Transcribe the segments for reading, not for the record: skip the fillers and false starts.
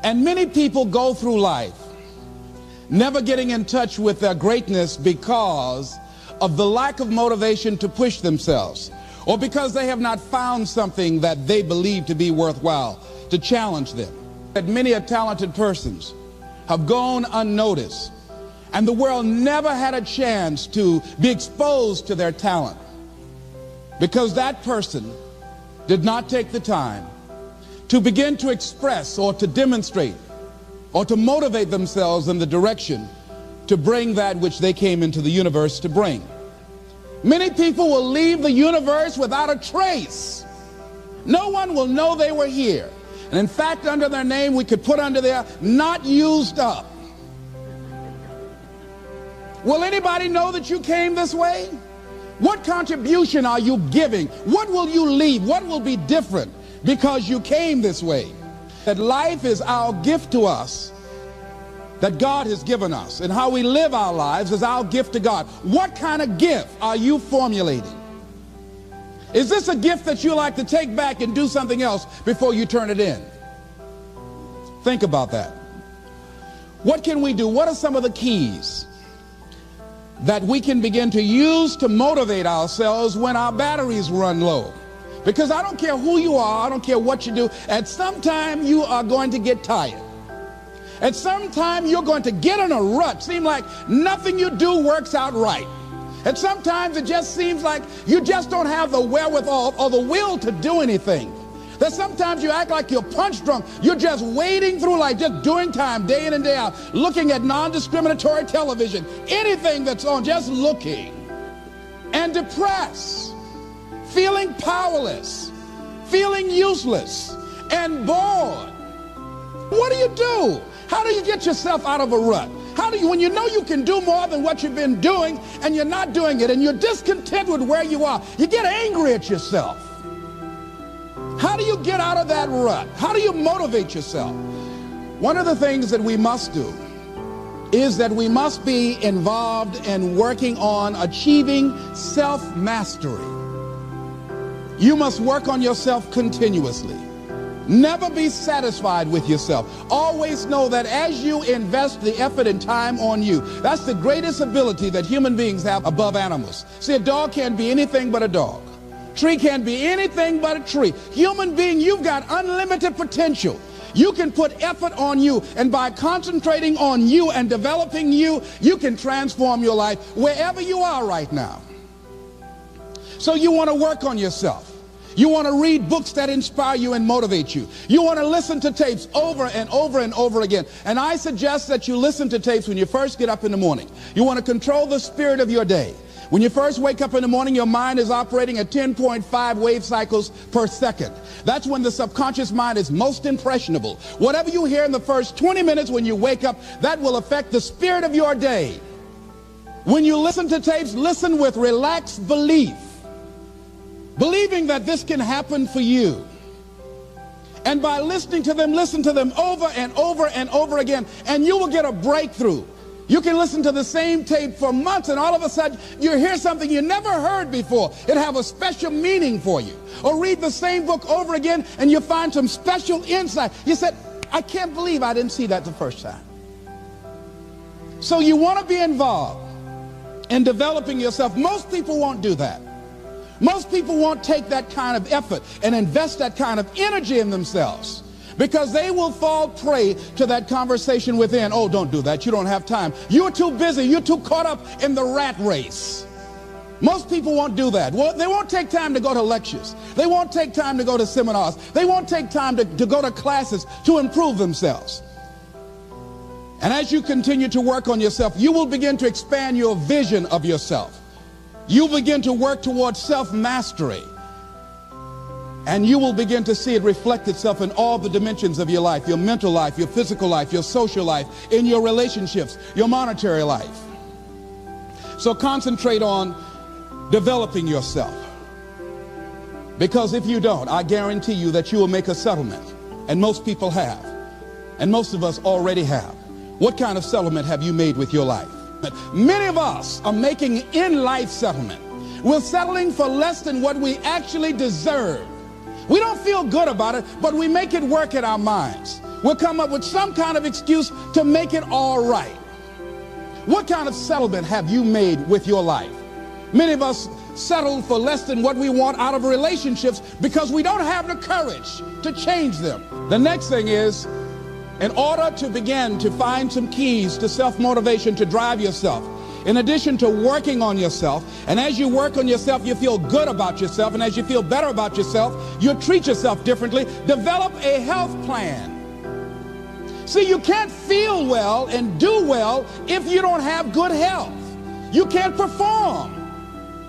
And many people go through life never getting in touch with their greatness because of the lack of motivation to push themselves, or because they have not found something that they believe to be worthwhile to challenge them. That many talented persons have gone unnoticed, and the world never had a chance to be exposed to their talent because that person did not take the time to begin to express or to demonstrate or to motivate themselves in the direction to bring that which they came into the universe to bring. Many people will leave the universe without a trace. No one will know they were here. And in fact, under their name, we could put under there, not used up. Will anybody know that you came this way? What contribution are you giving? What will you leave? What will be different because you came this way? That life is our gift to us, that God has given us, and how we live our lives is our gift to God. What kind of gift are you formulating? Is this a gift that you like to take back and do something else before you turn it in? Think about that. What can we do? What are some of the keys that we can begin to use to motivate ourselves when our batteries run low? Because I don't care who you are, I don't care what you do, at some time you are going to get tired. At some time you're going to get in a rut. Seem like nothing you do works out right. And sometimes it just seems like you just don't have the wherewithal or the will to do anything. That sometimes you act like you're punch drunk. You're just wading through life, just doing time day in and day out, looking at non-discriminatory television, anything that's on, just looking. And depressed, feeling powerless, feeling useless, and bored. What do you do? How do you get yourself out of a rut? How do you, when you know you can do more than what you've been doing and you're not doing it and you're discontent with where you are, you get angry at yourself. How do you get out of that rut? How do you motivate yourself? One of the things that we must do is that we must be involved in working on achieving self-mastery. You must work on yourself continuously. Never be satisfied with yourself. Always know that as you invest the effort and time on you, that's the greatest ability that human beings have above animals. See, a dog can't be anything but a dog. Tree can't be anything but a tree. Human being, you've got unlimited potential. You can put effort on you, and by concentrating on you and developing you, you can transform your life wherever you are right now. So you want to work on yourself. You want to read books that inspire you and motivate you. You want to listen to tapes over and over and over again. And I suggest that you listen to tapes when you first get up in the morning. You want to control the spirit of your day. When you first wake up in the morning, your mind is operating at 10.5 wave cycles per second. That's when the subconscious mind is most impressionable. Whatever you hear in the first 20 minutes when you wake up, that will affect the spirit of your day. When you listen to tapes, listen with relaxed belief, believing that this can happen for you. And by listening to them, listen to them over and over and over again, and you will get a breakthrough. You can listen to the same tape for months, and all of a sudden you hear something you never heard before. It have a special meaning for you. Or read the same book over again, and you find some special insight. You said, I can't believe I didn't see that the first time. So you want to be involved in developing yourself. Most people won't do that. Most people won't take that kind of effort and invest that kind of energy in themselves, because they will fall prey to that conversation within. Oh, don't do that. You don't have time. You're too busy. You're too caught up in the rat race. Most people won't do that. Well, they won't take time to go to lectures. They won't take time to go to seminars. They won't take time to go to classes to improve themselves. And as you continue to work on yourself, you will begin to expand your vision of yourself. You'll begin to work towards self-mastery. And you will begin to see it reflect itself in all the dimensions of your life, your mental life, your physical life, your social life, in your relationships, your monetary life. So concentrate on developing yourself. Because if you don't, I guarantee you that you will make a settlement. And most people have. And most of us already have. What kind of settlement have you made with your life? Many of us are making in-life settlement. We're settling for less than what we actually deserve. We don't feel good about it, but we make it work in our minds. We'll come up with some kind of excuse to make it all right. What kind of settlement have you made with your life? Many of us settle for less than what we want out of relationships because we don't have the courage to change them. The next thing is, in order to begin to find some keys to self-motivation to drive yourself, in addition to working on yourself, and as you work on yourself, you feel good about yourself, and as you feel better about yourself, you treat yourself differently. Develop a health plan. See, you can't feel well and do well if you don't have good health. You can't perform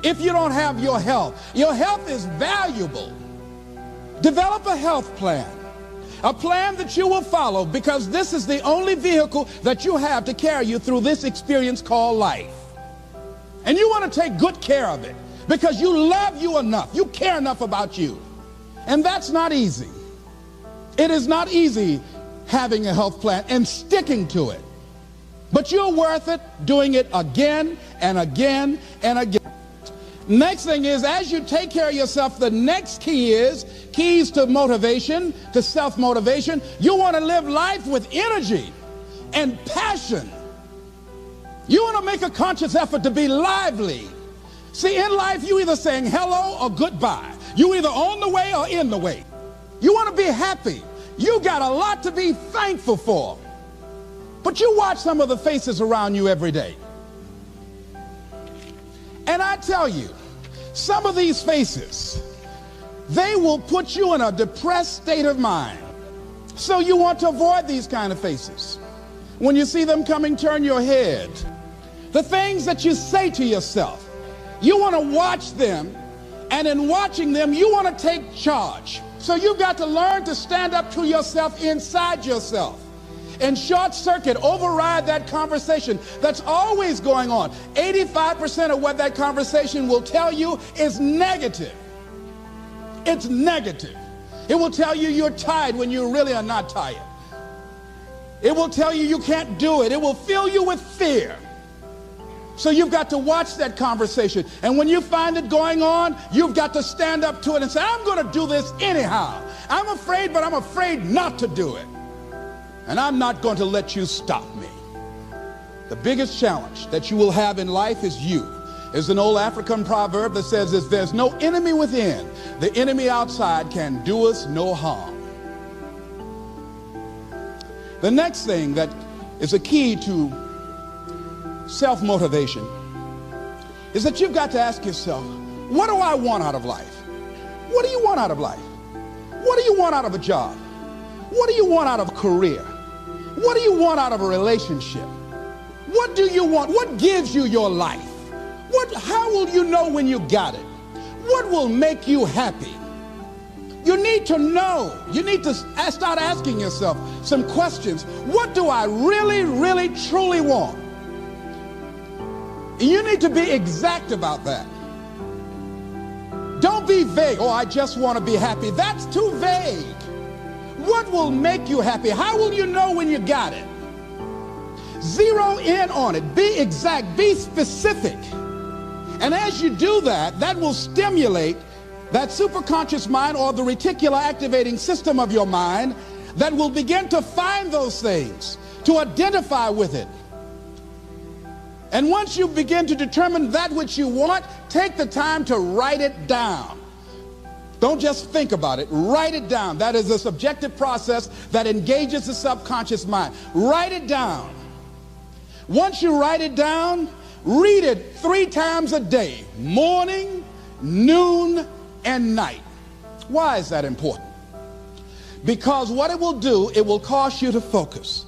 if you don't have your health. Your health is valuable. Develop a health plan. A plan that you will follow, because this is the only vehicle that you have to carry you through this experience called life. And you want to take good care of it because you love you enough. You care enough about you. And that's not easy. It is not easy having a health plan and sticking to it. But you're worth it doing it again and again and again. Next thing is, as you take care of yourself, the next key is keys to motivation, to self-motivation. You want to live life with energy and passion. You want to make a conscious effort to be lively. See, in life, you either saying hello or goodbye. You either on the way or in the way. You want to be happy. You got a lot to be thankful for. But you watch some of the faces around you every day. And I tell you, some of these faces, they will put you in a depressed state of mind. So you want to avoid these kind of faces. When you see them coming, turn your head. The things that you say to yourself, you want to watch them, and in watching them, you want to take charge. So you've got to learn to stand up to yourself inside yourself and short circuit, override that conversation that's always going on. 85% of what that conversation will tell you is negative. It's negative. It will tell you you're tired when you really are not tired. It will tell you you can't do it. It will fill you with fear. So you've got to watch that conversation. And when you find it going on, you've got to stand up to it and say, I'm going to do this anyhow. I'm afraid, but I'm afraid not to do it. And I'm not going to let you stop me. The biggest challenge that you will have in life is you. There's an old African proverb that says, if there's no enemy within, the enemy outside can do us no harm. The next thing that is a key to self-motivation is that you've got to ask yourself, what do I want out of life? What do you want out of life? What do you want out of a job? What do you want out of a career? What do you want out of a relationship? What do you want? What gives you your life? How will you know when you got it? What will make you happy? You need to know. You need to start asking yourself some questions. What do I really, really, truly want? You need to be exact about that. Don't be vague. Oh, I just want to be happy. That's too vague. What will make you happy? How will you know when you got it? Zero in on it. Be exact. Be specific. And as you do that, that will stimulate that superconscious mind, or the reticular activating system of your mind, that will begin to find those things, to identify with it. And once you begin to determine that which you want, take the time to write it down. Don't just think about it. Write it down. That is a subjective process that engages the subconscious mind. Write it down. Once you write it down, read it 3 times a day, morning, noon, and night. Why is that important? Because what it will do, it will cause you to focus.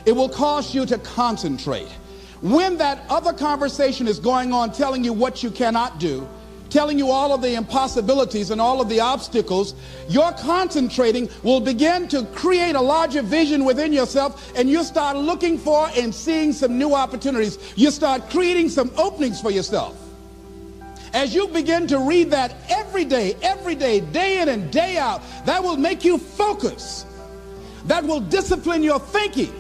It will cause you to concentrate. When that other conversation is going on telling you what you cannot do, telling you all of the impossibilities and all of the obstacles, your concentrating will begin to create a larger vision within yourself, and you start looking for and seeing some new opportunities. You start creating some openings for yourself. As you begin to read that every day, day in and day out, that will make you focus. That will discipline your thinking.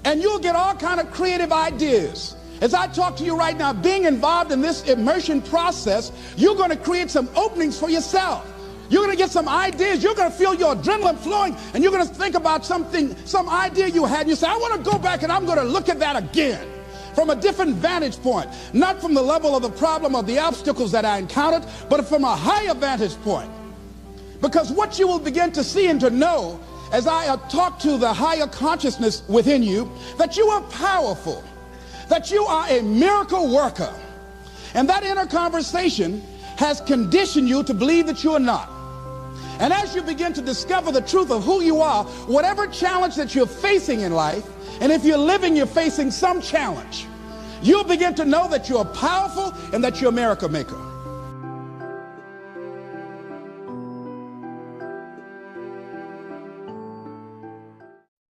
And you'll get all kind of creative ideas. As I talk to you right now, being involved in this immersion process, you're going to create some openings for yourself. You're going to get some ideas. You're going to feel your adrenaline flowing, and you're going to think about something, some idea you had. You say, I want to go back and I'm going to look at that again from a different vantage point, not from the level of the problem or the obstacles that I encountered, but from a higher vantage point. Because what you will begin to see and to know as I talk to the higher consciousness within you, that you are powerful, that you are a miracle worker. And that inner conversation has conditioned you to believe that you are not. And as you begin to discover the truth of who you are, whatever challenge that you're facing in life, and if you're living, you're facing some challenge, you'll begin to know that you're powerful and that you're a miracle maker.